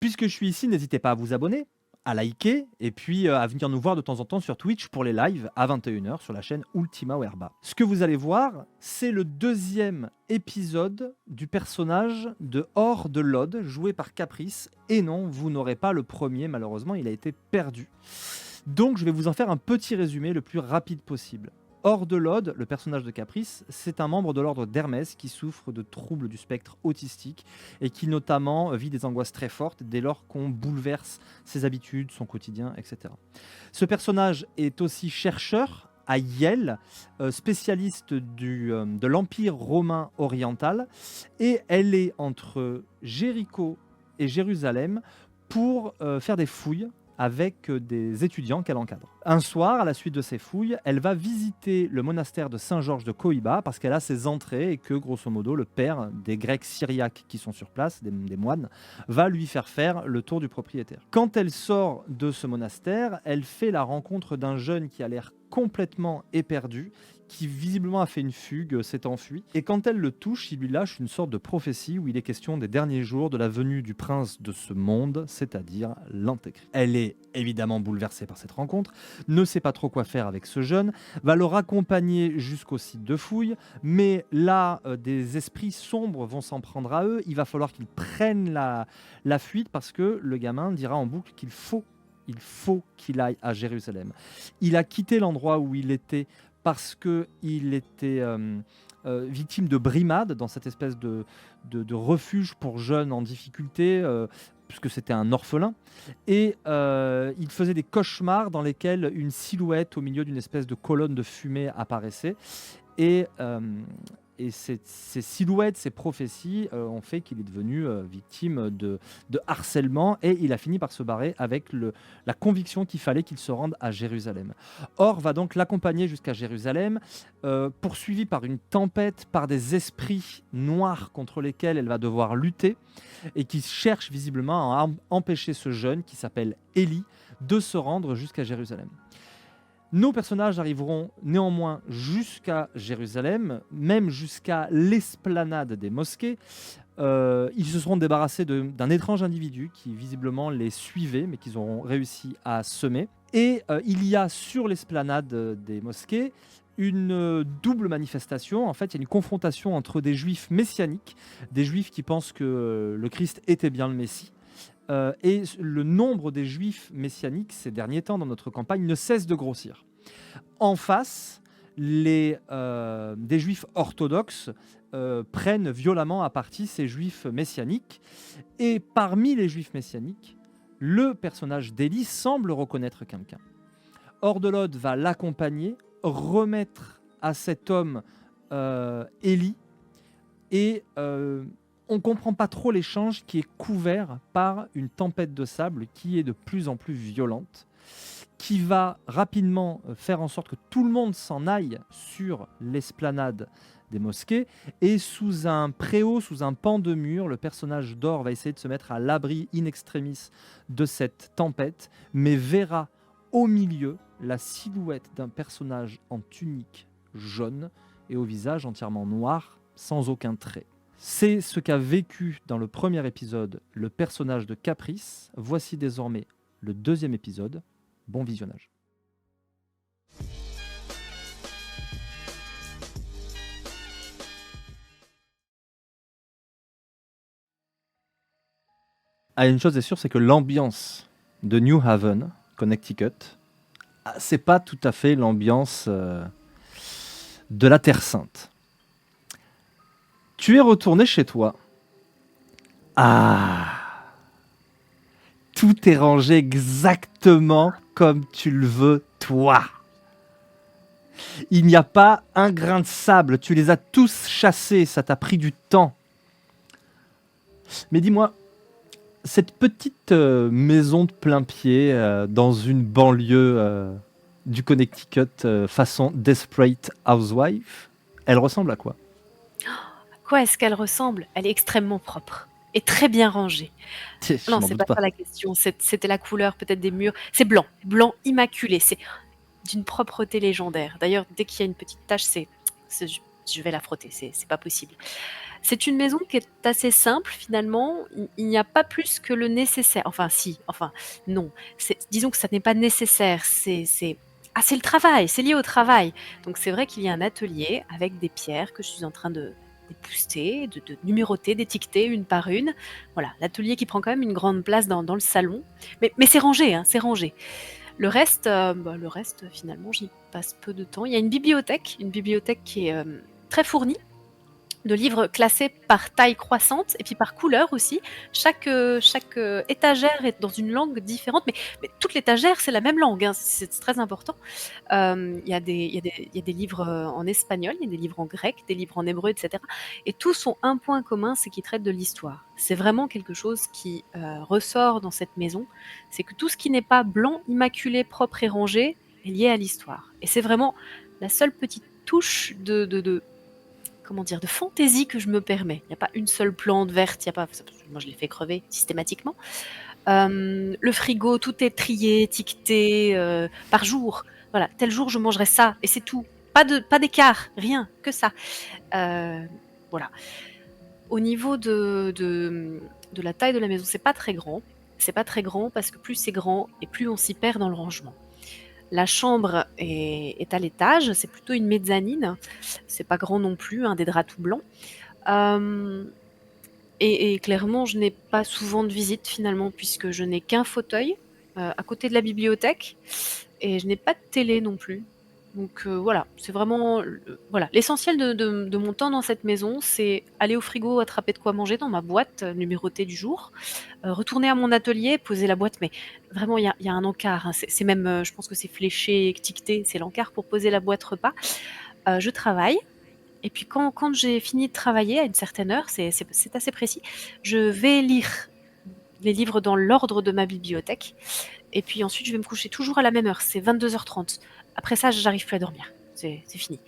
Puisque je suis ici, n'hésitez pas à vous abonner, à liker et puis à venir nous voir de temps en temps sur Twitch pour les lives à 21h sur la chaîne Ultima Werba. Ce que vous allez voir, c'est le deuxième épisode du personnage de Hors de Lod, joué par Caprice. Et non, vous n'aurez pas le premier, malheureusement, il a été perdu. Donc je vais vous en faire un petit résumé le plus rapide possible. Hors de Lod, le personnage de Caprice, c'est un membre de l'ordre d'Hermès qui souffre de troubles du spectre autistique et qui notamment vit des angoisses très fortes dès lors qu'on bouleverse ses habitudes, son quotidien, etc. Ce personnage est aussi chercheur à Yale, spécialiste de l'Empire romain oriental, et elle est entre Jéricho et Jérusalem pour faire des fouilles avec des étudiants qu'elle encadre. Un soir, à la suite de ces fouilles, elle va visiter le monastère de Saint-Georges de Coïba parce qu'elle a ses entrées et que, grosso modo, le père des Grecs syriaques qui sont sur place, des moines, va lui faire le tour du propriétaire. Quand elle sort de ce monastère, elle fait la rencontre d'un jeune qui a l'air complètement éperdu, qui visiblement a fait une fugue, s'est enfui. Et quand elle le touche, il lui lâche une sorte de prophétie où il est question des derniers jours de la venue du prince de ce monde, c'est-à-dire l'Antéchrist. Elle est évidemment bouleversée par cette rencontre, ne sait pas trop quoi faire avec ce jeune, va le raccompagner jusqu'au site de fouille, mais là, des esprits sombres vont s'en prendre à eux. Il va falloir qu'ils prennent la fuite parce que le gamin dira en boucle qu'il faut qu'il aille à Jérusalem. Il a quitté l'endroit où il était parce qu'il était victime de brimades dans cette espèce de refuge pour jeunes en difficulté, puisque c'était un orphelin. Et il faisait des cauchemars dans lesquels une silhouette au milieu d'une espèce de colonne de fumée apparaissait. Et ces silhouettes, ces prophéties ont fait qu'il est devenu victime de harcèlement et il a fini par se barrer avec la conviction qu'il fallait qu'il se rende à Jérusalem. Or va donc l'accompagner jusqu'à Jérusalem, poursuivi par une tempête, par des esprits noirs contre lesquels elle va devoir lutter et qui cherchent visiblement à empêcher ce jeune qui s'appelle Élie de se rendre jusqu'à Jérusalem. Nos personnages arriveront néanmoins jusqu'à Jérusalem, même jusqu'à l'esplanade des mosquées. Ils se seront débarrassés d'un étrange individu qui visiblement les suivait, mais qu'ils auront réussi à semer. Et il y a sur l'esplanade des mosquées une double manifestation. En fait, il y a une confrontation entre des juifs messianiques, des juifs qui pensent que le Christ était bien le Messie, et le nombre des juifs messianiques ces derniers temps dans notre campagne ne cesse de grossir. En face, des juifs orthodoxes prennent violemment à partie ces juifs messianiques. Et parmi les juifs messianiques, le personnage d'Élie semble reconnaître quelqu'un. Hors de Lod va l'accompagner, remettre à cet homme Élie, et on ne comprend pas trop l'échange qui est couvert par une tempête de sable qui est de plus en plus violente, qui va rapidement faire en sorte que tout le monde s'en aille sur l'esplanade des mosquées, et sous un préau, sous un pan de mur, le personnage d'Or va essayer de se mettre à l'abri in extremis de cette tempête, mais verra au milieu la silhouette d'un personnage en tunique jaune et au visage entièrement noir, sans aucun trait. C'est ce qu'a vécu dans le premier épisode le personnage de Caprice. Voici désormais le deuxième épisode. Bon visionnage. Une chose est sûre, c'est que l'ambiance de New Haven, Connecticut, c'est pas tout à fait l'ambiance de la Terre Sainte. Tu es retourné chez toi. Ah, tout est rangé exactement comme tu le veux, toi. Il n'y a pas un grain de sable. Tu les as tous chassés. Ça t'a pris du temps. Mais dis-moi, cette petite maison de plein pied dans une banlieue du Connecticut façon Desperate Housewife, elle ressemble à quoi ? À quoi est-ce qu'elle ressemble ? Elle est extrêmement propre et très bien rangée. Non, c'est pas ça la question. C'était la couleur peut-être des murs. C'est blanc, blanc immaculé. C'est d'une propreté légendaire. D'ailleurs, dès qu'il y a une petite tache, je vais la frotter. C'est pas possible. C'est une maison qui est assez simple finalement. Il n'y a pas plus que le nécessaire. Enfin si, enfin non. Disons que ça n'est pas nécessaire. C'est le travail, c'est lié au travail. Donc c'est vrai qu'il y a un atelier avec des pierres que je suis en train de d'épousseter, de numéroter, d'étiqueter une par une. Voilà, l'atelier qui prend quand même une grande place dans le salon. Mais c'est rangé, hein, c'est rangé. Le reste finalement, j'y passe peu de temps. Il y a une bibliothèque qui est très fournie de livres classés par taille croissante et puis par couleur aussi. Chaque étagère est dans une langue différente, mais toute l'étagère, c'est la même langue, hein, c'est très important. Il y a des livres en espagnol, il y a des livres en grec, des livres en hébreu, etc. Et tous ont un point commun, c'est qu'ils traitent de l'histoire. C'est vraiment quelque chose qui ressort dans cette maison, c'est que tout ce qui n'est pas blanc, immaculé, propre et rangé est lié à l'histoire. Et c'est vraiment la seule petite touche de comment dire, de fantaisie que je me permets. Il n'y a pas une seule plante verte, moi je les fais crever systématiquement. Le frigo, tout est trié, étiqueté par jour. Voilà, tel jour je mangerai ça et c'est tout. Pas d'écart, rien, que ça. Voilà. Au niveau de la taille de la maison, c'est pas très grand. C'est pas très grand parce que plus c'est grand et plus on s'y perd dans le rangement. La chambre est à l'étage, c'est plutôt une mezzanine, c'est pas grand non plus, hein, des draps tout blancs. Et clairement, je n'ai pas souvent de visite finalement, puisque je n'ai qu'un fauteuil à côté de la bibliothèque, et je n'ai pas de télé non plus. Donc voilà, c'est vraiment voilà. L'essentiel de mon temps dans cette maison, c'est aller au frigo, attraper de quoi manger dans ma boîte numérotée du jour, retourner à mon atelier, poser la boîte, mais vraiment il y a un encart, hein, c'est même, je pense que c'est fléché, étiqueté, c'est l'encart pour poser la boîte repas. Je travaille et puis quand j'ai fini de travailler à une certaine heure, c'est assez précis, je vais lire les livres dans l'ordre de ma bibliothèque et puis ensuite je vais me coucher toujours à la même heure, c'est 22h30. Après ça, j'arrive plus à dormir, c'est fini.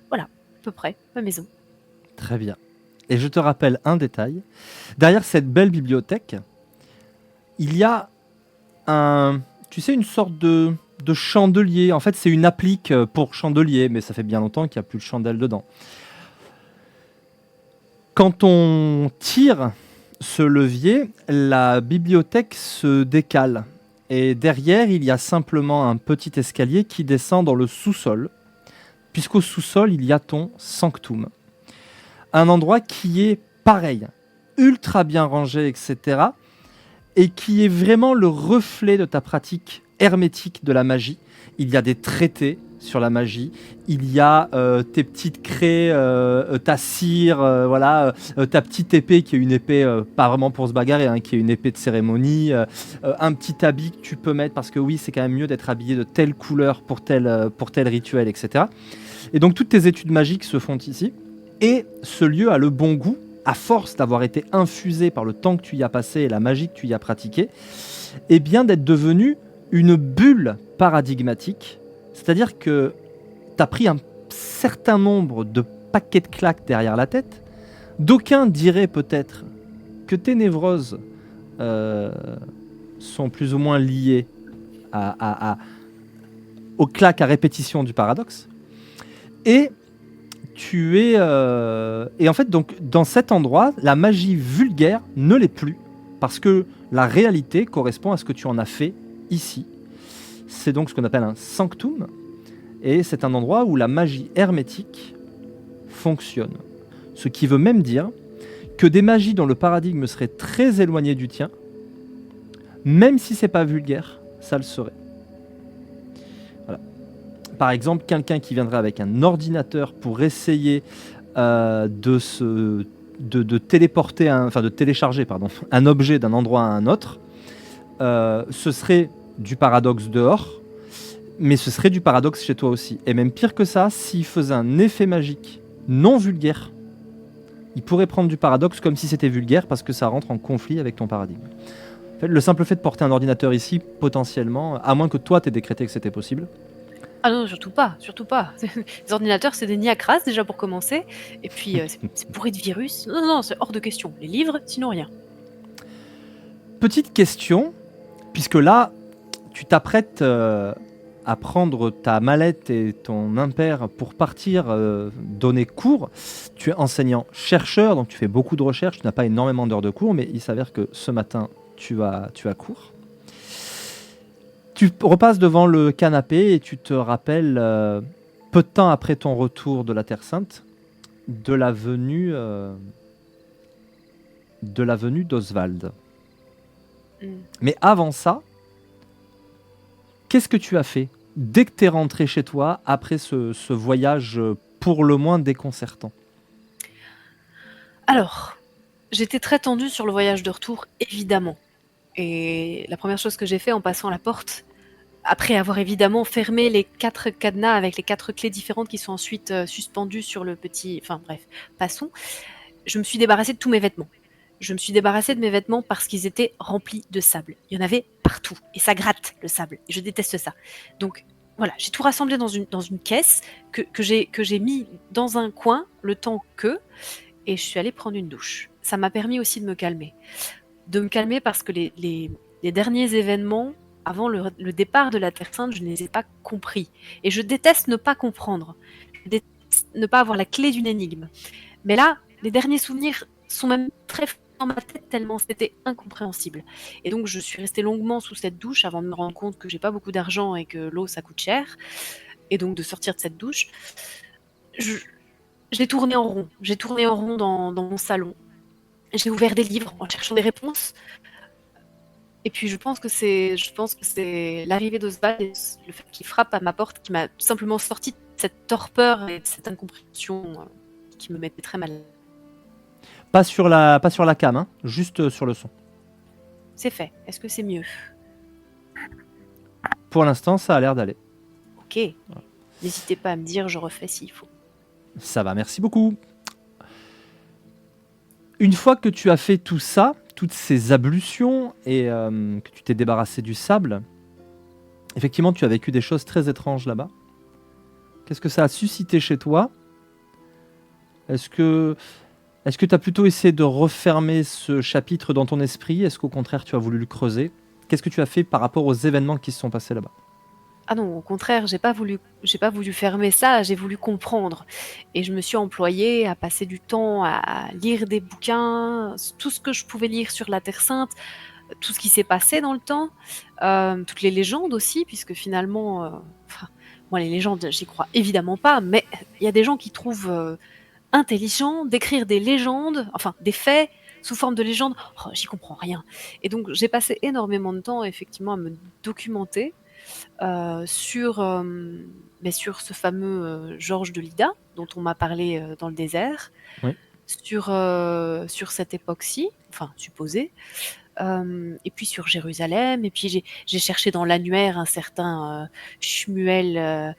Voilà, à peu près, ma maison. Très bien. Et je te rappelle un détail. Derrière cette belle bibliothèque, il y a une sorte de chandelier. En fait, c'est une applique pour chandelier, mais ça fait bien longtemps qu'il n'y a plus de chandelle dedans. Quand on tire ce levier, la bibliothèque se décale. Et derrière, il y a simplement un petit escalier qui descend dans le sous-sol, puisqu'au sous-sol, il y a ton sanctum. Un endroit qui est pareil, ultra bien rangé, etc. et qui est vraiment le reflet de ta pratique hermétique de la magie. Il y a des traités sur la magie, il y a tes petites craies, ta cire, ta petite épée qui est une épée pas vraiment pour se bagarrer, hein, qui est une épée de cérémonie, un petit habit que tu peux mettre parce que oui, c'est quand même mieux d'être habillé de telle couleur pour tel rituel, etc. Et donc toutes tes études magiques se font ici. Et ce lieu a le bon goût, à force d'avoir été infusé par le temps que tu y as passé et la magie que tu y as pratiquée, et bien d'être devenu une bulle paradigmatique. C'est-à-dire que tu as pris un certain nombre de paquets de claques derrière la tête. D'aucuns diraient peut-être que tes névroses sont plus ou moins liées aux claques à répétition du paradoxe. Et et en fait, donc, dans cet endroit, la magie vulgaire ne l'est plus, parce que la réalité correspond à ce que tu en as fait ici. C'est donc ce qu'on appelle un sanctum, et c'est un endroit où la magie hermétique fonctionne. Ce qui veut même dire que des magies dont le paradigme serait très éloigné du tien, même si c'est pas vulgaire, ça le serait. Par exemple, quelqu'un qui viendrait avec un ordinateur pour essayer de télécharger un objet d'un endroit à un autre, ce serait du paradoxe dehors, mais ce serait du paradoxe chez toi aussi. Et même pire que ça, s'il faisait un effet magique non vulgaire, il pourrait prendre du paradoxe comme si c'était vulgaire parce que ça rentre en conflit avec ton paradigme. En fait, le simple fait de porter un ordinateur ici, potentiellement, à moins que toi t'aies décrété que c'était possible, Ah non, surtout pas, surtout pas. Les ordinateurs, c'est des nids à crasse déjà pour commencer. Et puis, c'est bourré de virus. Non, non, c'est hors de question. Les livres, sinon rien. Petite question, puisque là, tu t'apprêtes à prendre ta mallette et ton impair pour partir donner cours. Tu es enseignant-chercheur, donc tu fais beaucoup de recherches, tu n'as pas énormément d'heures de cours, mais il s'avère que ce matin, tu as cours. Tu repasses devant le canapé et tu te rappelles, peu de temps après ton retour de la Terre Sainte, de la venue d'Oswald. Mais avant ça, qu'est-ce que tu as fait dès que tu es rentré chez toi après ce voyage pour le moins déconcertant? Alors, j'étais très tendue sur le voyage de retour, évidemment. Et la première chose que j'ai fait en passant la porte, après avoir évidemment fermé les 4 cadenas avec les 4 clés différentes qui sont ensuite suspendues sur le petit... Enfin bref, passons. Je me suis débarrassée de tous mes vêtements. Je me suis débarrassée de mes vêtements parce qu'ils étaient remplis de sable. Il y en avait partout. Et ça gratte, le sable. Et je déteste ça. Donc voilà, j'ai tout rassemblé dans une caisse que j'ai mis dans un coin le temps que... Et je suis allée prendre une douche. Ça m'a permis aussi de me calmer. De me calmer parce que les derniers événements, avant le départ de la Terre Sainte, je ne les ai pas compris. Et je déteste ne pas comprendre. Je déteste ne pas avoir la clé d'une énigme. Mais là, les derniers souvenirs sont même très forts dans ma tête tellement c'était incompréhensible. Et donc je suis restée longuement sous cette douche avant de me rendre compte que j'ai pas beaucoup d'argent et que l'eau ça coûte cher. Et donc de sortir de cette douche, j'ai tourné en rond. J'ai tourné en rond dans mon salon. J'ai ouvert des livres en cherchant des réponses. Et puis je pense que c'est l'arrivée d'Oswald et le fait qu'il frappe à ma porte qui m'a tout simplement sorti de cette torpeur et de cette incompréhension qui me mettait très mal. Pas sur la cam, hein, juste sur le son. C'est fait. Est-ce que c'est mieux? Pour l'instant, ça a l'air d'aller. Ok. Voilà. N'hésitez pas à me dire, je refais s'il faut. Ça va, merci beaucoup. Une fois que tu as fait tout ça, toutes ces ablutions et que tu t'es débarrassé du sable, effectivement, tu as vécu des choses très étranges là-bas. Qu'est-ce que ça a suscité chez toi? Est-ce que tu as plutôt essayé de refermer ce chapitre dans ton esprit? Est-ce qu'au contraire, tu as voulu le creuser? Qu'est-ce que tu as fait par rapport aux événements qui se sont passés là-bas? Ah non, au contraire, j'ai pas voulu fermer ça, j'ai voulu comprendre. Et je me suis employée à passer du temps à lire des bouquins, tout ce que je pouvais lire sur la Terre Sainte, tout ce qui s'est passé dans le temps, toutes les légendes aussi, puisque finalement, moi les légendes, j'y crois évidemment pas, mais il y a des gens qui trouvent intelligent d'écrire des légendes, enfin des faits sous forme de légendes. Oh, j'y comprends rien. Et donc j'ai passé énormément de temps effectivement à me documenter sur ce fameux Georges de Lydda dont on m'a parlé dans le désert, oui. sur cette époque-ci, enfin supposée, et puis sur Jérusalem, et puis j'ai cherché dans l'annuaire un certain Shmuel,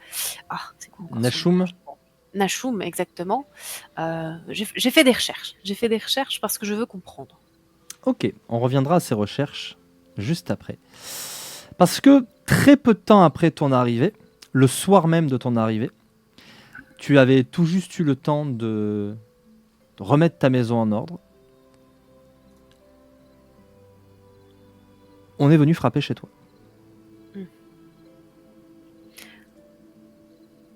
c'est quoi encore Nahum. Nahum, exactement. J'ai fait des recherches. J'ai fait des recherches parce que je veux comprendre. Ok, on reviendra à ces recherches juste après. Parce que très peu de temps après ton arrivée, le soir même de ton arrivée, tu avais tout juste eu le temps de remettre ta maison en ordre. On est venu frapper chez toi.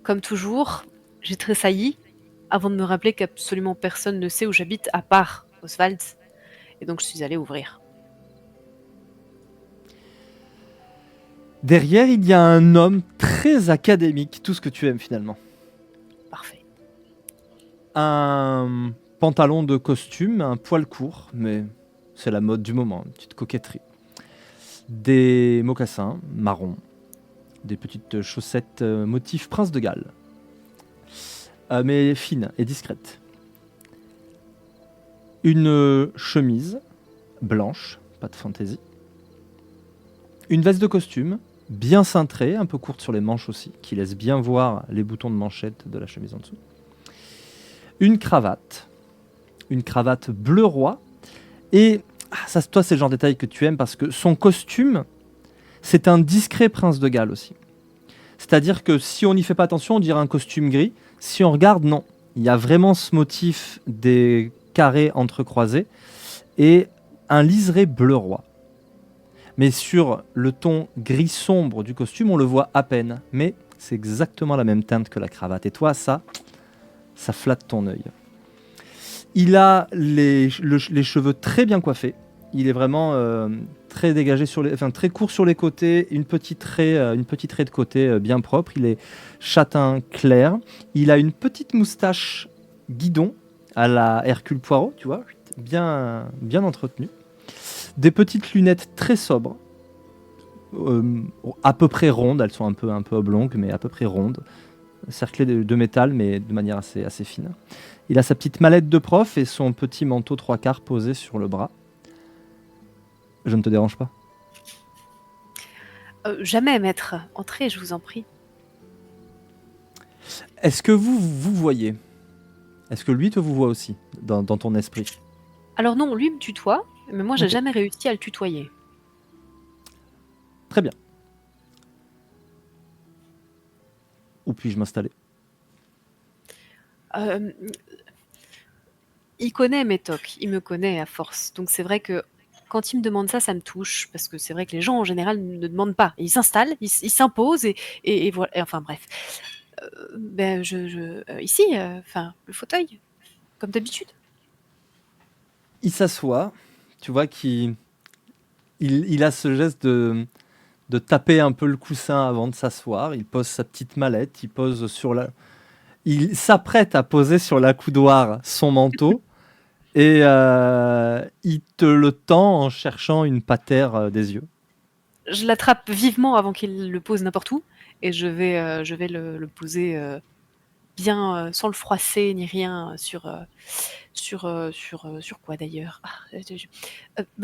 Comme toujours, j'ai tressailli avant de me rappeler qu'absolument personne ne sait où j'habite à part Oswald. Et donc je suis allée ouvrir. Derrière, il y a un homme très académique, tout ce que tu aimes finalement. Parfait. Un pantalon de costume, un poil court, mais c'est la mode du moment, une petite coquetterie. Des mocassins marrons, des petites chaussettes motif Prince de Galles, mais fines et discrètes. Une chemise blanche, pas de fantaisie. Une veste de costume, bien cintrée, un peu courte sur les manches aussi, qui laisse bien voir les boutons de manchette de la chemise en dessous. Une cravate bleu roi. Et ça, toi, c'est le genre de détail que tu aimes parce que son costume, c'est un discret Prince de Galles aussi. C'est-à-dire que si on n'y fait pas attention, on dirait un costume gris. Si on regarde, non. Il y a vraiment ce motif des carrés entrecroisés et un liseré bleu roi. Mais sur le ton gris sombre du costume, on le voit à peine. Mais c'est exactement la même teinte que la cravate. Et toi, ça flatte ton œil. Il a les cheveux très bien coiffés. Il est vraiment très dégagé très court sur les côtés, une petite raie de côté bien propre. Il est châtain clair. Il a une petite moustache guidon à la Hercule Poirot, tu vois, bien entretenue. Des petites lunettes très sobres, à peu près rondes. Elles sont un peu oblongues, mais à peu près rondes, cerclées de métal, mais de manière assez fine. Il a sa petite mallette de prof et son petit manteau 3/4 posé sur le bras. Je ne te dérange pas? Jamais, maître. Entrez, je vous en prie. Est-ce que vous voyez? Est-ce que lui te vous voit aussi, dans ton esprit? Alors non, lui me tutoie, mais moi, j'ai Ok. jamais réussi à le tutoyer. Très bien. Où puis-je m'installer? Il connaît mes tocs, il me connaît à force. Donc c'est vrai que quand il me demande ça, ça me touche, parce que c'est vrai que les gens en général ne demandent pas. Ils s'installent, ils s'imposent et voilà. Et enfin bref. Ici, le fauteuil, comme d'habitude. Il s'assoit. Tu vois qu'il a ce geste de taper un peu le coussin avant de s'asseoir. Il pose sa petite mallette. Il s'apprête à poser sur la coudoir son manteau. Et il te le tend en cherchant une patère des yeux. Je l'attrape vivement avant qu'il le pose n'importe où, et je vais le poser bien, sans le froisser ni rien, sur quoi d'ailleurs?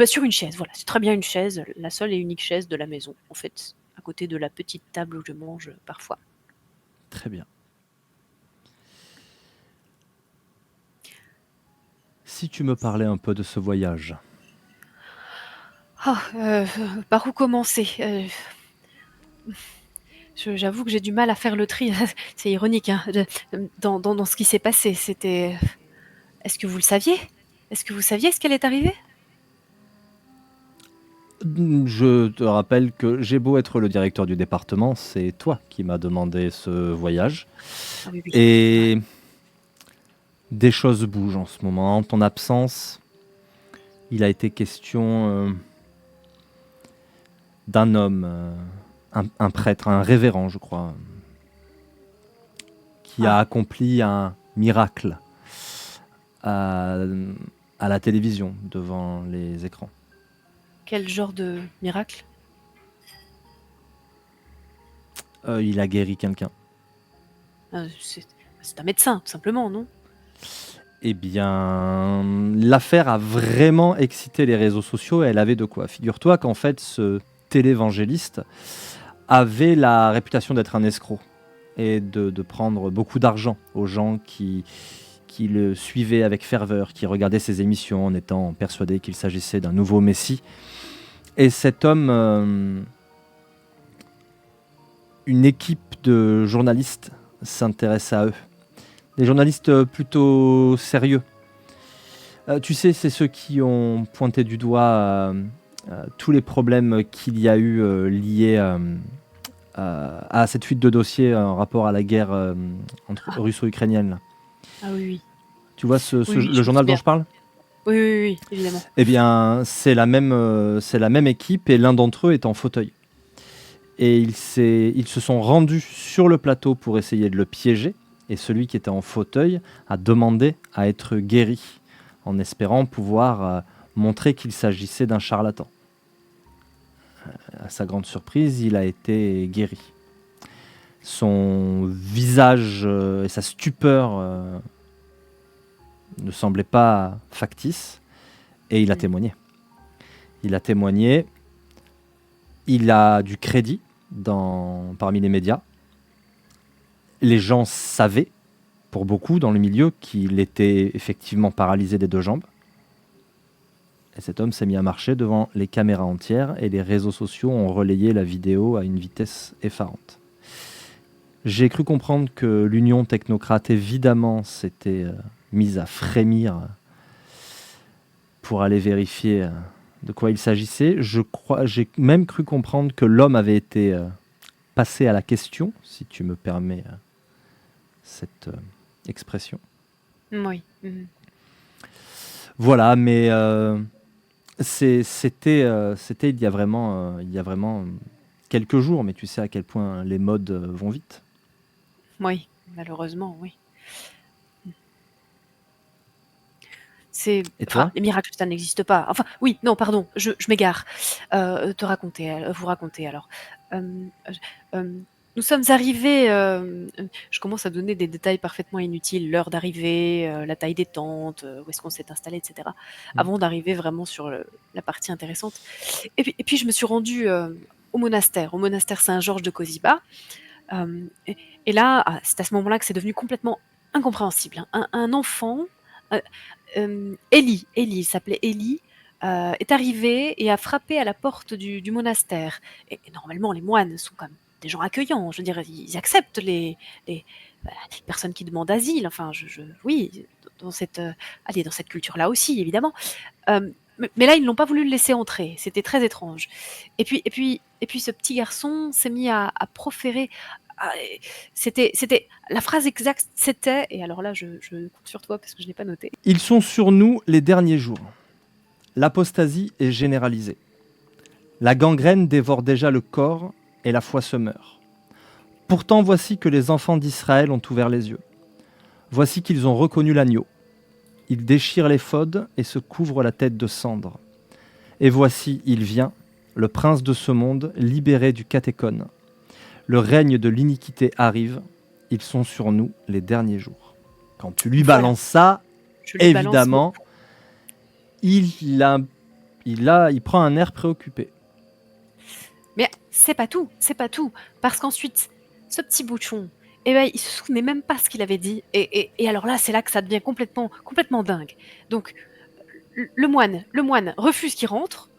Sur une chaise, voilà, c'est très bien une chaise, la seule et unique chaise de la maison, en fait, à côté de la petite table où je mange parfois. Très bien. Si tu me parlais un peu de ce voyage. Par où commencer? J'avoue que j'ai du mal à faire le tri. C'est ironique, hein, dans ce qui s'est passé. C'était. Est-ce que vous le saviez? Est-ce que vous saviez ce qu'elle est arrivée? Je te rappelle que j'ai beau être le directeur du département, c'est toi qui m'as demandé ce voyage. Ah oui, oui. Et des choses bougent en ce moment. En ton absence, il a été question d'un homme, un prêtre, un révérend, je crois, qui a accompli un miracle à la télévision, devant les écrans. Quel genre de miracle? Il a guéri quelqu'un. C'est un médecin, tout simplement, non? Eh bien, l'affaire a vraiment excité les réseaux sociaux et elle avait de quoi. Figure-toi qu'en fait, ce télévangéliste avait la réputation d'être un escroc et de prendre beaucoup d'argent aux gens qui le suivaient avec ferveur, qui regardaient ses émissions en étant persuadés qu'il s'agissait d'un nouveau messie. Et cet homme, une équipe de journalistes s'intéresse à eux. Des journalistes plutôt sérieux. Tu sais, c'est ceux qui ont pointé du doigt tous les problèmes qu'il y a eu liés à cette fuite de dossiers en rapport à la guerre russo-ukrainienne. Là. Ah oui. Tu vois le journal dont je parle? Oui, évidemment. Eh bien, c'est la même équipe et l'un d'entre eux est en fauteuil. Et ils se sont rendus sur le plateau pour essayer de le piéger. Et celui qui était en fauteuil a demandé à être guéri, en espérant pouvoir montrer qu'il s'agissait d'un charlatan. À sa grande surprise, il a été guéri. Son visage et sa stupeur ne semblaient pas factices, et il a témoigné. Il a du crédit parmi les médias. Les gens savaient, pour beaucoup dans le milieu, qu'il était effectivement paralysé des deux jambes. Et cet homme s'est mis à marcher devant les caméras entières et les réseaux sociaux ont relayé la vidéo à une vitesse effarante. J'ai cru comprendre que l'Union technocrate, évidemment, s'était mise à frémir pour aller vérifier de quoi il s'agissait. J'ai même cru comprendre que l'homme avait été passé à la question, si tu me permets cette expression. Oui. Mhm. Voilà, mais c'était il y a vraiment quelques jours, mais tu sais à quel point les modes vont vite. Oui, malheureusement, oui. C'est, Et toi? les miracles, ça n'existe pas. Enfin, oui, non, pardon, je m'égare. Vous raconter alors. Euh, euh, nous sommes arrivés. Je commence à donner des détails parfaitement inutiles, l'heure d'arrivée, la taille des tentes, où est-ce qu'on s'est installé, etc. Avant d'arriver vraiment sur la partie intéressante. Et puis je me suis rendue au monastère Saint-Georges de Kosiba. Euh, et là, c'est à ce moment-là que c'est devenu complètement incompréhensible, hein. Un enfant, Élie, il s'appelait Élie, est arrivé et a frappé à la porte du monastère. Et normalement, les moines sont comme des gens accueillants. Je veux dire, ils acceptent les personnes qui demandent asile. Enfin, oui, dans cette, dans cette culture-là aussi, évidemment. Mais là, ils n'ont pas voulu le laisser entrer. C'était très étrange. Et puis, ce petit garçon s'est mis à proférer. C'était la phrase exacte, c'était, et alors là, je compte sur toi parce que je n'ai pas noté. Ils sont sur nous les derniers jours. L'apostasie est généralisée. La gangrène dévore déjà le corps et la foi se meurt. Pourtant, voici que les enfants d'Israël ont ouvert les yeux. Voici qu'ils ont reconnu l'agneau. Ils déchirent l'éphod et se couvrent la tête de cendre. Et voici, il vient, le prince de ce monde, libéré du catéchone. Le règne de l'iniquité arrive. Ils sont sur nous les derniers jours. Quand tu lui balances ça, évidemment, il prend un air préoccupé. Mais c'est pas tout. Parce qu'ensuite, ce petit bouchon, il se souvenait même pas ce qu'il avait dit. Et alors là, c'est là que ça devient complètement dingue. Donc, le moine refuse qu'il rentre,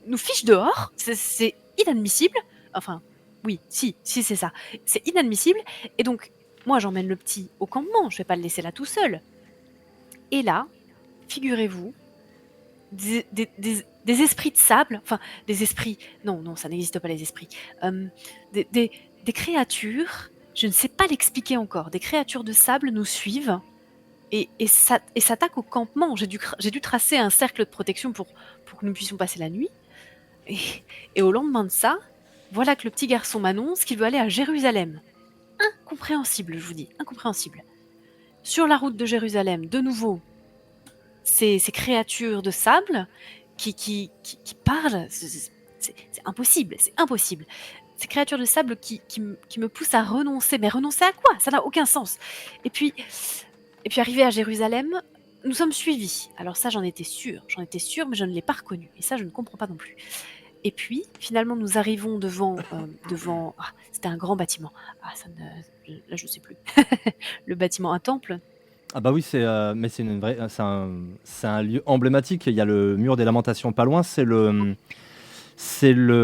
nous fiche dehors, c'est inadmissible. Enfin, oui, si, c'est ça. C'est inadmissible. Et donc, moi, j'emmène le petit au campement, je vais pas le laisser là tout seul. Et là, figurez-vous, des esprits de sable, enfin, des esprits, non, ça n'existe pas les esprits, des créatures, je ne sais pas l'expliquer encore, des créatures de sable nous suivent et s'attaquent au campement. J'ai dû tracer un cercle de protection pour que nous puissions passer la nuit. Et au lendemain de ça, voilà que le petit garçon m'annonce qu'il veut aller à Jérusalem. Incompréhensible, je vous dis, incompréhensible. Sur la route de Jérusalem, de nouveau, ces créatures de sable qui parlent, c'est impossible, Ces créatures de sable qui me poussent à renoncer. Mais renoncer à quoi? Ça n'a aucun sens. Et puis arrivé à Jérusalem, nous sommes suivis. Alors ça, j'en étais sûre, mais je ne l'ai pas reconnu. Et ça, je ne comprends pas non plus. Et puis, finalement, nous arrivons devant... c'était un grand bâtiment. Là, je ne sais plus. Le bâtiment, un temple. Ah bah oui, mais c'est un lieu emblématique. Il y a le mur des Lamentations pas loin. C'est le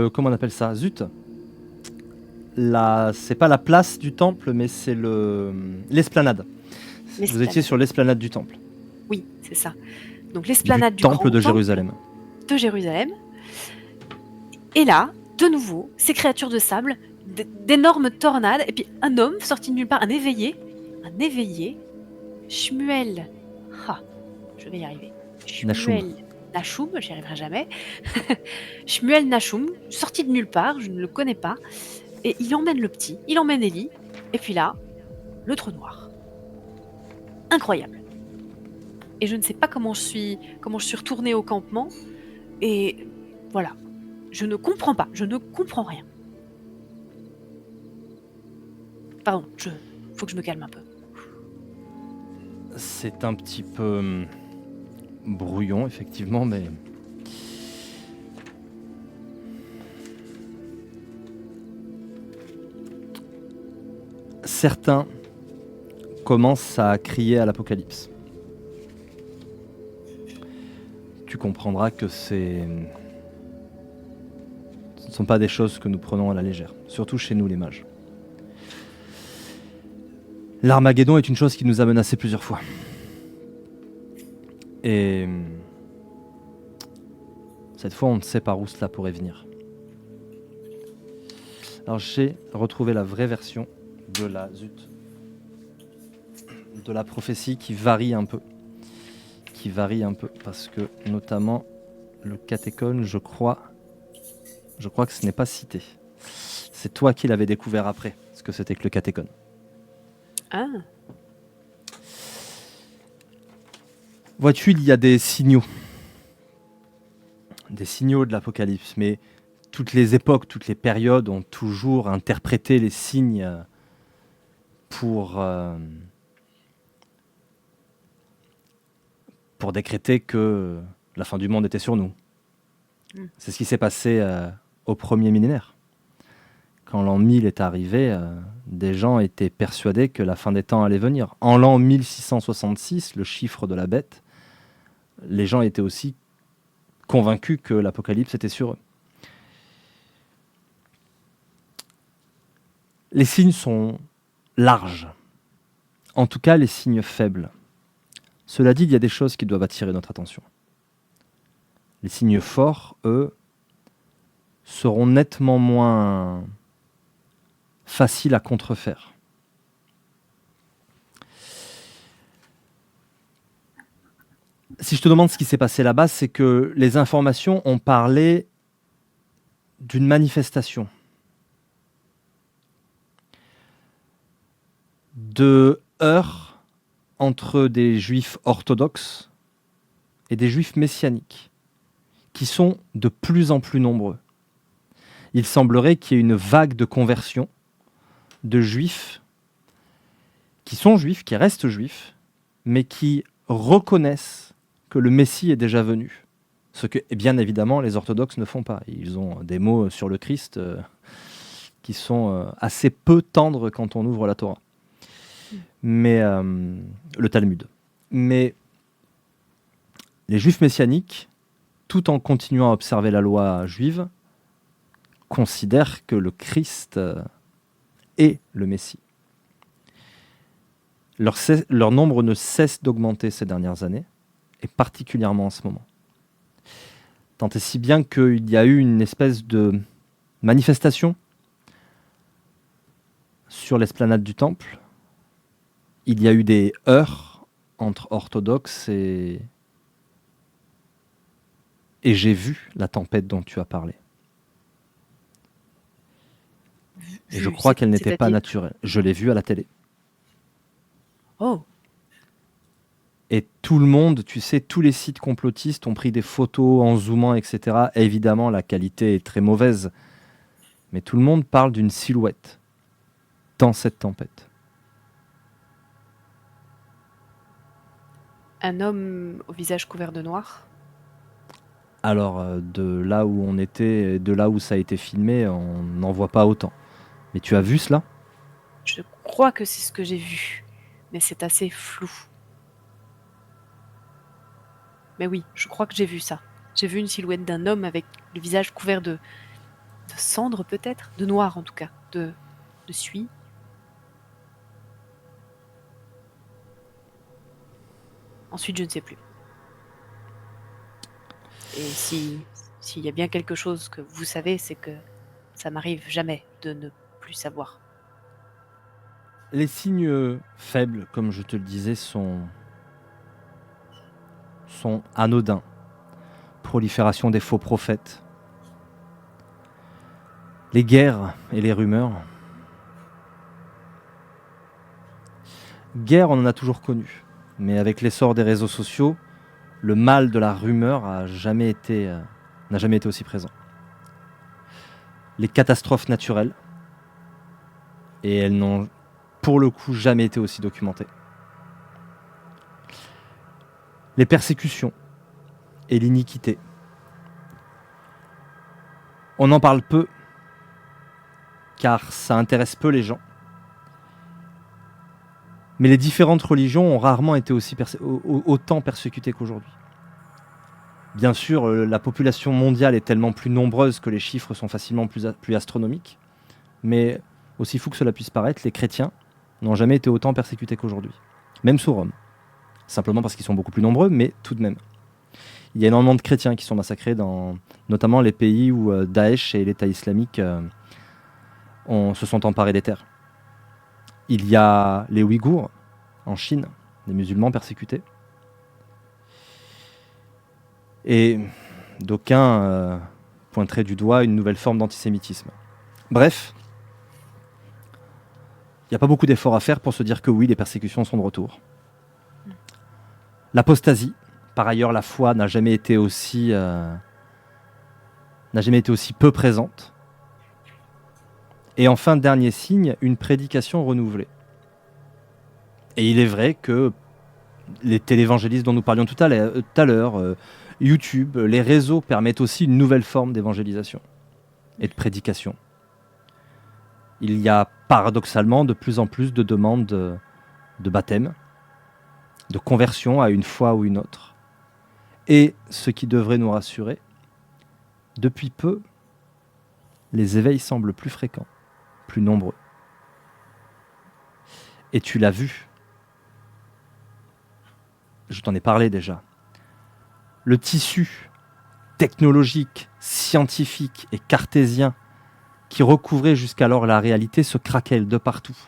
comment on appelle ça? Zut. C'est pas la place du temple, mais c'est l'esplanade. Vous étiez sur l'esplanade du temple. Oui, c'est ça. Donc l'esplanade du temple de Jérusalem. De Jérusalem. Et là, de nouveau, ces créatures de sable, d'énormes tornades, et puis un homme sorti de nulle part, un éveillé, Shmuel. Je vais y arriver. Nashum, j'y arriverai jamais. Shmuel Nashum, sorti de nulle part, je ne le connais pas. Et il emmène le petit, il emmène Élie, et puis là, le trou noir. Incroyable. Et je ne sais pas comment je suis retournée au campement. Et voilà. Je ne comprends pas, je ne comprends rien. Pardon, faut que je me calme un peu. C'est un petit peu brouillon, effectivement, mais... Certains commencent à crier à l'apocalypse. Tu comprendras que ce ne sont pas des choses que nous prenons à la légère, surtout chez nous les mages. L'Armageddon est une chose qui nous a menacés plusieurs fois. Cette fois, on ne sait par où cela pourrait venir. Alors, j'ai retrouvé la vraie version de la prophétie qui varie un peu. Parce que, notamment, le catéchone, je crois que ce n'est pas cité. C'est toi qui l'avais découvert après, ce que c'était que le catéchone. Ah. Vois-tu, il y a des signaux de l'Apocalypse, mais toutes les époques, toutes les périodes ont toujours interprété les signes pour décréter que la fin du monde était sur nous. C'est ce qui s'est passé au premier millénaire. Quand l'an 1000 est arrivé, des gens étaient persuadés que la fin des temps allait venir. En l'an 1666, le chiffre de la bête, les gens étaient aussi convaincus que l'Apocalypse était sur eux. Les signes sont larges, en tout cas les signes faibles. Cela dit, il y a des choses qui doivent attirer notre attention. Les signes forts, eux, seront nettement moins faciles à contrefaire. Si je te demande ce qui s'est passé là-bas, c'est que les informations ont parlé d'une manifestation, de heurts entre des juifs orthodoxes et des juifs messianiques, qui sont de plus en plus nombreux. Il semblerait qu'il y ait une vague de conversion de juifs qui sont juifs, qui restent juifs, mais qui reconnaissent que le Messie est déjà venu. Ce que, bien évidemment, les orthodoxes ne font pas. Ils ont des mots sur le Christ qui sont assez peu tendres quand on ouvre la Torah. Mais le Talmud. Mais les juifs messianiques, tout en continuant à observer la loi juive, considèrent que le Christ est le Messie. Leur nombre ne cesse d'augmenter ces dernières années, et particulièrement en ce moment. Tant et si bien qu'il y a eu une espèce de manifestation sur l'esplanade du Temple. Il y a eu des heurts entre orthodoxes et j'ai vu la tempête dont tu as parlé. Et je crois qu'elle n'était pas naturelle. Je l'ai vue à la télé. Oh. Et tout le monde, tu sais, tous les sites complotistes ont pris des photos en zoomant, etc. Et évidemment, la qualité est très mauvaise. Mais tout le monde parle d'une silhouette dans cette tempête. Un homme au visage couvert de noir? Alors, de là où on était, de là où ça a été filmé, on n'en voit pas autant. Mais tu as vu cela ? Je crois que c'est ce que j'ai vu, mais c'est assez flou. Mais oui, je crois que j'ai vu ça. J'ai vu une silhouette d'un homme avec le visage couvert de cendres peut-être, de noir en tout cas, de suie. Ensuite, je ne sais plus. Et s'il y a bien quelque chose que vous savez, c'est que ça m'arrive jamais de ne plus savoir. Les signes faibles, comme je te le disais, sont anodins. Prolifération des faux prophètes, les guerres et les rumeurs. Guerre, on en a toujours connu, mais avec l'essor des réseaux sociaux, le mal de la rumeur n'a jamais été aussi présent. Les catastrophes naturelles, et elles n'ont pour le coup jamais été aussi documentées. Les persécutions et l'iniquité. On en parle peu, car ça intéresse peu les gens. Mais les différentes religions ont rarement été autant persécutées qu'aujourd'hui. Bien sûr, la population mondiale est tellement plus nombreuse que les chiffres sont facilement plus astronomiques. Mais aussi fou que cela puisse paraître, les chrétiens n'ont jamais été autant persécutés qu'aujourd'hui. Même sous Rome. Simplement parce qu'ils sont beaucoup plus nombreux, mais tout de même. Il y a énormément de chrétiens qui sont massacrés dans notamment les pays où Daesh et l'État islamique se sont emparés des terres. Il y a les Ouïghours en Chine, des musulmans persécutés. Et d'aucuns pointeraient du doigt une nouvelle forme d'antisémitisme. Bref, il n'y a pas beaucoup d'efforts à faire pour se dire que oui, les persécutions sont de retour. L'apostasie, par ailleurs, la foi n'a jamais été aussi peu présente. Et enfin, dernier signe, une prédication renouvelée. Et il est vrai que les télévangélistes dont nous parlions tout à l'heure, YouTube, les réseaux permettent aussi une nouvelle forme d'évangélisation et de prédication. Il y a paradoxalement de plus en plus de demandes de baptême, de conversion à une foi ou une autre. Et ce qui devrait nous rassurer, depuis peu, les éveils semblent plus fréquents, plus nombreux. Et tu l'as vu, je t'en ai parlé déjà, le tissu technologique, scientifique et cartésien qui recouvrait jusqu'alors la réalité se craquelle de partout.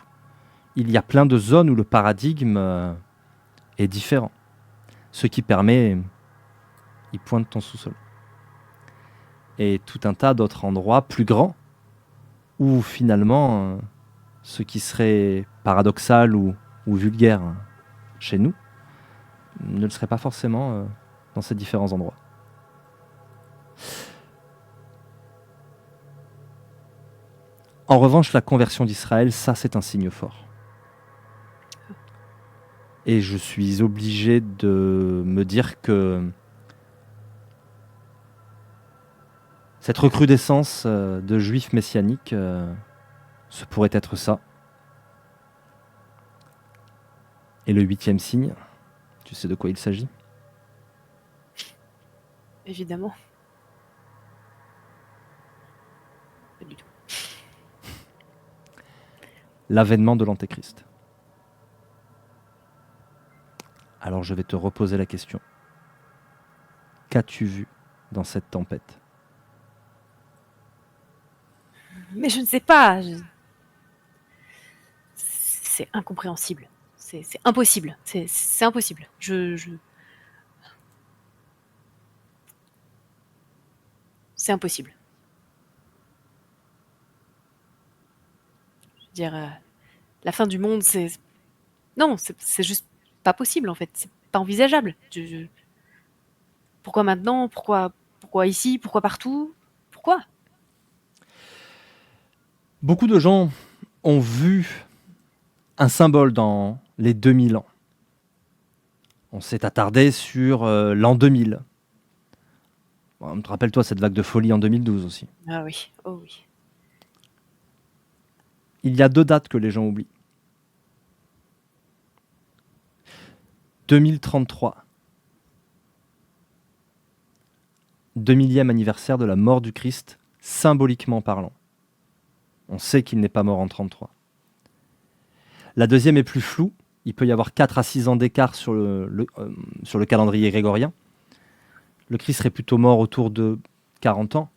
Il y a plein de zones où le paradigme est différent, ce qui permet, il pointe ton sous-sol. Et tout un tas d'autres endroits plus grands où finalement ce qui serait paradoxal ou vulgaire chez nous ne le serait pas forcément dans ces différents endroits. En revanche, la conversion d'Israël, ça c'est un signe fort. Et je suis obligé de me dire que cette recrudescence de juifs messianiques, ce pourrait être ça. Et le 8e signe, tu sais de quoi il s'agit ? Évidemment. Pas du tout. L'avènement de l'Antéchrist. Alors je vais te reposer la question. Qu'as-tu vu dans cette tempête ? Mais je ne sais pas. C'est incompréhensible. C'est impossible. C'est impossible. C'est impossible. Je veux dire, la fin du monde, c'est... Non, c'est juste pas possible, en fait. C'est pas envisageable. Pourquoi maintenant ? Pourquoi ici ? Pourquoi partout ? Pourquoi ? Beaucoup de gens ont vu un symbole dans les 2000 ans. On s'est attardé sur l'an 2000. Bon, rappelle-toi cette vague de folie en 2012 aussi. Ah oui, oh oui. Il y a 2 dates que les gens oublient. 2033. 2000e anniversaire de la mort du Christ, symboliquement parlant. On sait qu'il n'est pas mort en 33. La deuxième est plus floue. Il peut y avoir 4 à 6 ans d'écart sur le calendrier grégorien. Le Christ serait plutôt mort autour de 40 ans.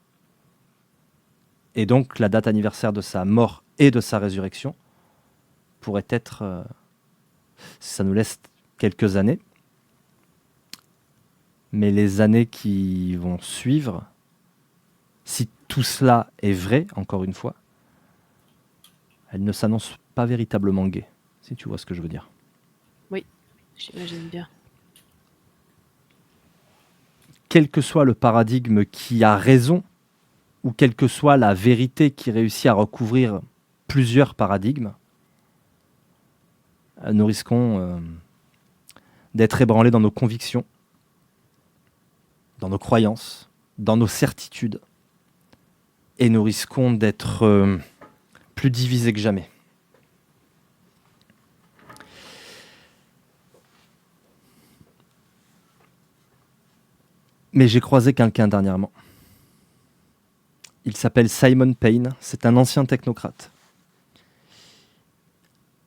Et donc, la date anniversaire de sa mort et de sa résurrection pourrait être... ça nous laisse quelques années. Mais les années qui vont suivre, si tout cela est vrai, encore une fois, elles ne s'annoncent pas véritablement gaies, si tu vois ce que je veux dire. Oui, j'imagine bien. Quel que soit le paradigme qui a raison, ou quelle que soit la vérité qui réussit à recouvrir plusieurs paradigmes, nous risquons d'être ébranlés dans nos convictions, dans nos croyances, dans nos certitudes, et nous risquons d'être plus divisés que jamais. Mais j'ai croisé quelqu'un dernièrement. Il s'appelle Simon Payne, c'est un ancien technocrate.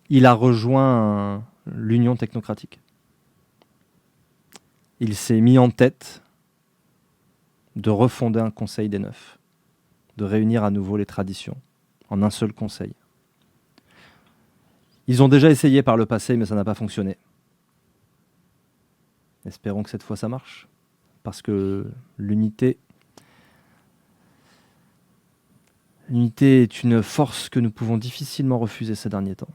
Il a rejoint l'Union technocratique. Il s'est mis en tête de refonder un conseil des neufs, de réunir à nouveau les traditions en un seul conseil. Ils ont déjà essayé par le passé, mais ça n'a pas fonctionné. Espérons que cette fois ça marche, parce que l'unité est une force que nous pouvons difficilement refuser ces derniers temps.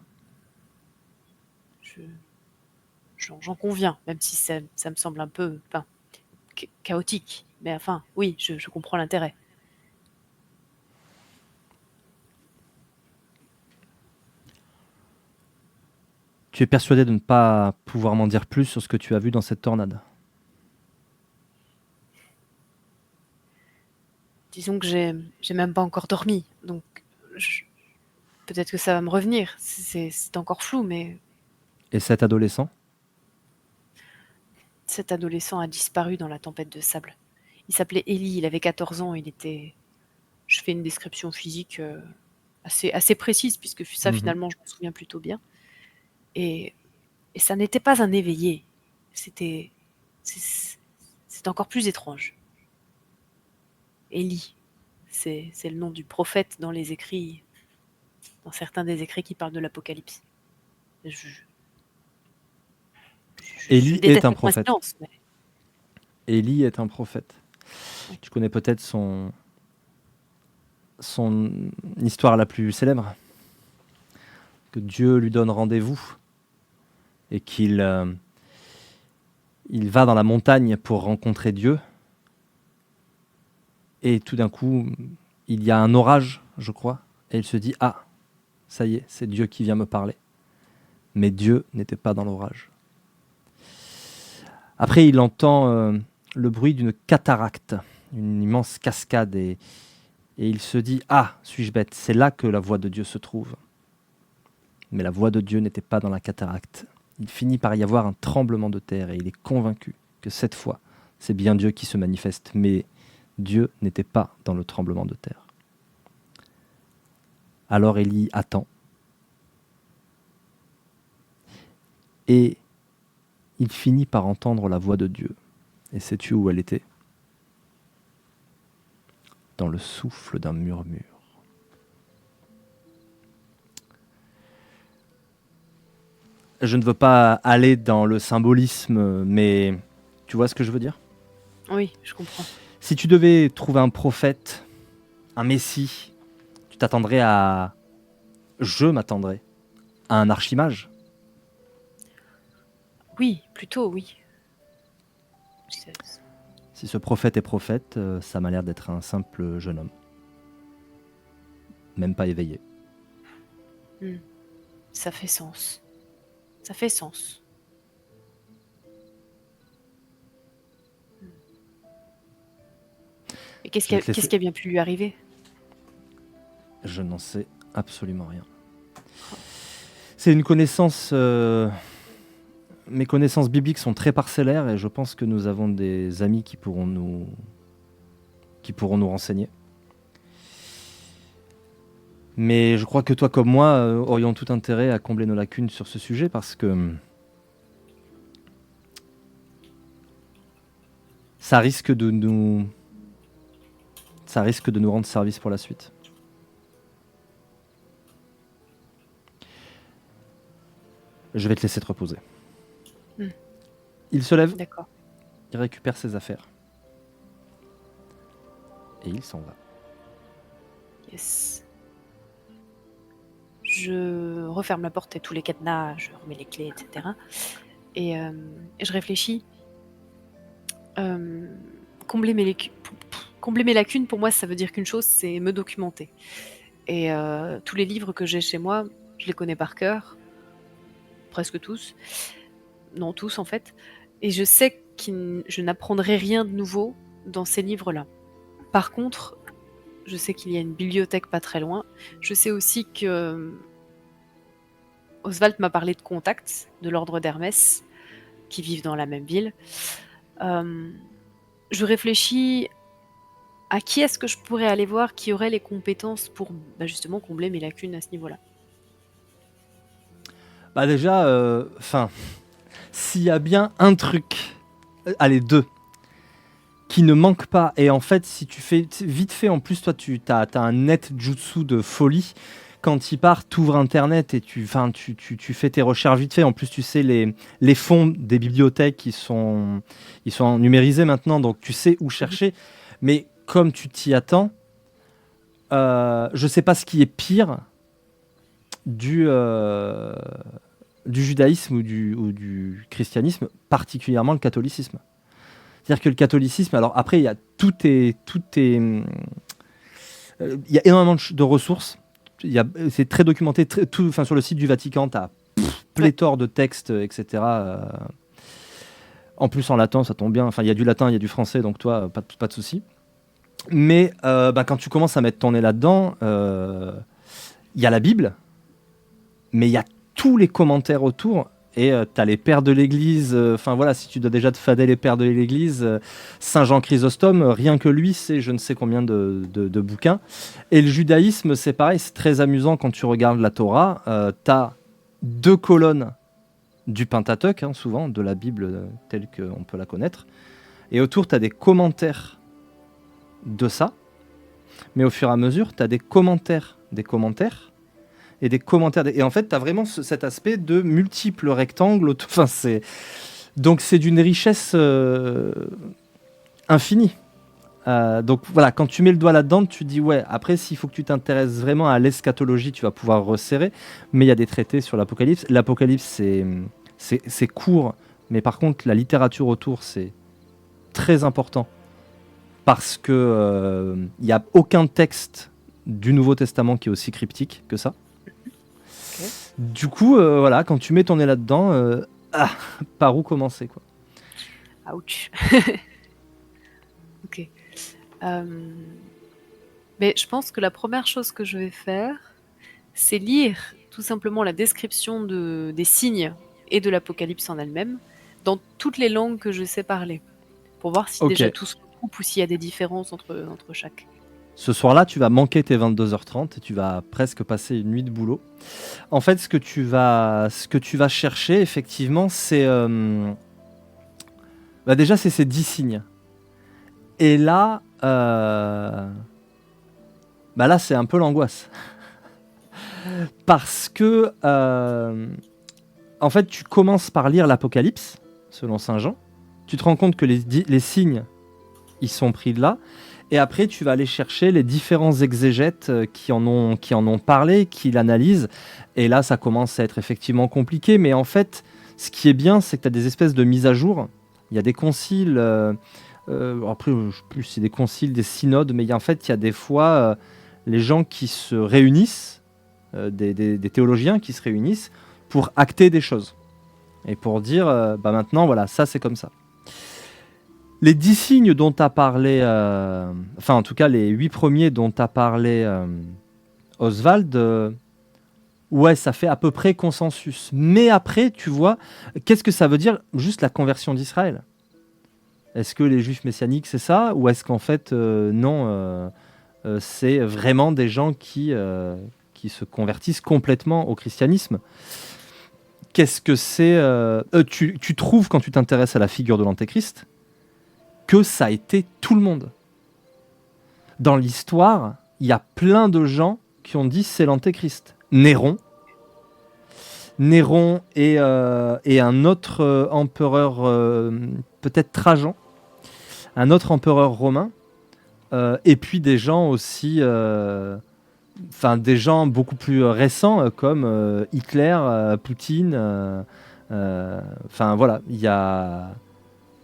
J'en conviens, même si ça me semble un peu chaotique. Mais enfin, oui, je comprends l'intérêt. Tu es persuadé de ne pas pouvoir m'en dire plus sur ce que tu as vu dans cette tornade? Disons que j'ai même pas encore dormi, donc peut-être que ça va me revenir. C'est encore flou, mais Et cet adolescent? cet adolescent a disparu dans la tempête de sable. Il s'appelait Eli, il avait 14 ans, je fais une description physique assez précise, puisque ça, finalement, je m'en souviens plutôt bien. Et ça n'était pas un éveillé. C'est encore plus étrange. Élie, c'est le nom du prophète dans certains des écrits qui parlent de l'Apocalypse. Élie est un prophète. Silence, mais... Élie est un prophète. Oui. Tu connais peut-être son histoire la plus célèbre, que Dieu lui donne rendez-vous et qu'il va dans la montagne pour rencontrer Dieu. Et tout d'un coup, il y a un orage, je crois, et il se dit « Ah, ça y est, c'est Dieu qui vient me parler. » Mais Dieu n'était pas dans l'orage. Après, il entend le bruit d'une cataracte, une immense cascade, et il se dit « Ah, suis-je bête, c'est là que la voix de Dieu se trouve. » Mais la voix de Dieu n'était pas dans la cataracte. Il finit par y avoir un tremblement de terre, et il est convaincu que cette fois, c'est bien Dieu qui se manifeste, mais Dieu n'était pas dans le tremblement de terre. Alors Élie attend. Et il finit par entendre la voix de Dieu. Et sais-tu où elle était? Dans le souffle d'un murmure. Je ne veux pas aller dans le symbolisme, mais tu vois ce que je veux dire? Oui, je comprends. Si tu devais trouver un prophète, un messie, tu t'attendrais à... Je m'attendrais à un archimage. Oui, plutôt, oui. Si ce prophète est prophète, ça m'a l'air d'être un simple jeune homme. Même pas éveillé. Ça fait sens. Ça fait sens. Et qu'est-ce qui a bien pu lui arriver? Je n'en sais absolument rien. C'est une connaissance... Mes connaissances bibliques sont très parcellaires et je pense que nous avons des amis qui pourront nous renseigner. Mais je crois que toi comme moi aurions tout intérêt à combler nos lacunes sur ce sujet parce que ça risque de nous rendre service pour la suite. Je vais te laisser te reposer. Il se lève. D'accord. Il récupère ses affaires. Et il s'en va. Yes. Je referme la porte et tous les cadenas, je remets les clés, etc. Et je réfléchis. Combler mes lacunes, pour moi, ça veut dire qu'une chose, c'est me documenter. Et tous les livres que j'ai chez moi, je les connais par cœur. Presque tous. Non, tous en fait. Et je sais que je n'apprendrai rien de nouveau dans ces livres-là. Par contre, je sais qu'il y a une bibliothèque pas très loin. Je sais aussi que Oswald m'a parlé de contacts de l'ordre d'Hermès qui vivent dans la même ville. Je réfléchis à qui est-ce que je pourrais aller voir qui aurait les compétences pour justement combler mes lacunes à ce niveau-là. Bah déjà, s'il y a bien un truc, allez deux, qui ne manque pas. Et en fait, si tu fais vite fait, en plus, toi, tu as un net jutsu de folie. Quand il part, tu ouvres Internet et tu fais tes recherches vite fait. En plus, tu sais, les fonds des bibliothèques, ils sont numérisés maintenant, donc tu sais où chercher. Mais comme tu t'y attends, je sais pas ce qui est pire du judaïsme ou du christianisme, particulièrement le catholicisme. C'est-à-dire que le catholicisme, alors après, il y a il y a énormément de ressources. C'est très documenté, sur le site du Vatican, tu as pléthore de textes, etc. En plus, en latin, ça tombe bien. Enfin, il y a du latin, il y a du français, donc toi, pas de souci. Mais quand tu commences à mettre ton nez là-dedans, il y a la Bible, mais il y a tous les commentaires autour. Et tu as les pères de l'Église, voilà, si tu dois déjà te fader les pères de l'Église, Saint Jean Chrysostome, rien que lui, c'est je ne sais combien de bouquins. Et le judaïsme, c'est pareil, c'est très amusant quand tu regardes la Torah. Tu as 2 colonnes du Pentateuque, souvent, de la Bible telle qu'on peut la connaître. Et autour, tu as des commentaires de ça. Mais au fur et à mesure, tu as des commentaires et des commentaires. Et en fait, tu as vraiment cet aspect de multiples rectangles. Donc, c'est d'une richesse infinie. Donc, voilà, quand tu mets le doigt là-dedans, tu dis, ouais, après, s'il faut que tu t'intéresses vraiment à l'eschatologie, tu vas pouvoir resserrer. Mais il y a des traités sur l'Apocalypse. L'Apocalypse, c'est court. Mais par contre, la littérature autour, c'est très important. Parce que il n'y a aucun texte du Nouveau Testament qui est aussi cryptique que ça. Okay. Du coup, voilà, quand tu mets ton nez là-dedans, par où commencer, quoi. Ouch. Ok. Mais je pense que la première chose que je vais faire, c'est lire tout simplement la description des signes et de l'Apocalypse en elle-même dans toutes les langues que je sais parler, pour voir si déjà tout se regroupe ou s'il y a des différences entre chaque. Ce soir-là, tu vas manquer tes 22h30 et tu vas presque passer une nuit de boulot. En fait, ce que tu vas chercher, effectivement, c'est... déjà, c'est ces 10 signes. Et là, là, c'est un peu l'angoisse. Parce que, en fait, tu commences par lire l'Apocalypse, selon Saint Jean. Tu te rends compte que les signes, ils sont pris de là. Et après, tu vas aller chercher les différents exégètes qui en ont parlé, qui l'analysent. Et là, ça commence à être effectivement compliqué. Mais en fait, ce qui est bien, c'est que tu as des espèces de mises à jour. Il y a des conciles... après, je sais plus si c'est des conciles, des synodes, mais en fait, il y a des fois les gens qui se réunissent, des théologiens qui se réunissent pour acter des choses. Et pour dire, maintenant, voilà, ça c'est comme ça. Les 10 signes dont tu as parlé, en tout cas les 8 premiers dont tu as parlé, Oswald, ouais, ça fait à peu près consensus. Mais après, tu vois, qu'est-ce que ça veut dire juste la conversion d'Israël ? Est-ce que les juifs messianiques, c'est ça ? Ou est-ce qu'en fait, non, c'est vraiment des gens qui se convertissent complètement au christianisme ? Qu'est-ce que c'est tu trouves, quand tu t'intéresses à la figure de l'Antéchrist, que ça a été tout le monde. Dans l'histoire, il y a plein de gens qui ont dit c'est l'Antéchrist. Néron et un autre empereur, peut-être Trajan, un autre empereur romain, et puis des gens aussi, des gens beaucoup plus récents comme Hitler, Poutine. Voilà, il y a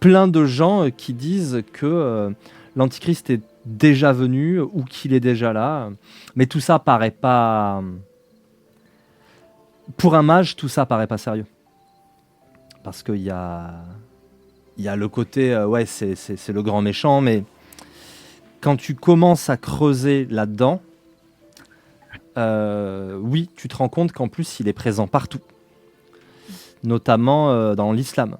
plein de gens qui disent que l'Antichrist est déjà venu ou qu'il est déjà là. Mais tout ça paraît pas... Pour un mage, tout ça paraît pas sérieux. Parce qu'il y a le côté, ouais, c'est le grand méchant, mais quand tu commences à creuser là-dedans, oui, tu te rends compte qu'en plus, il est présent partout. Notamment dans l'islam.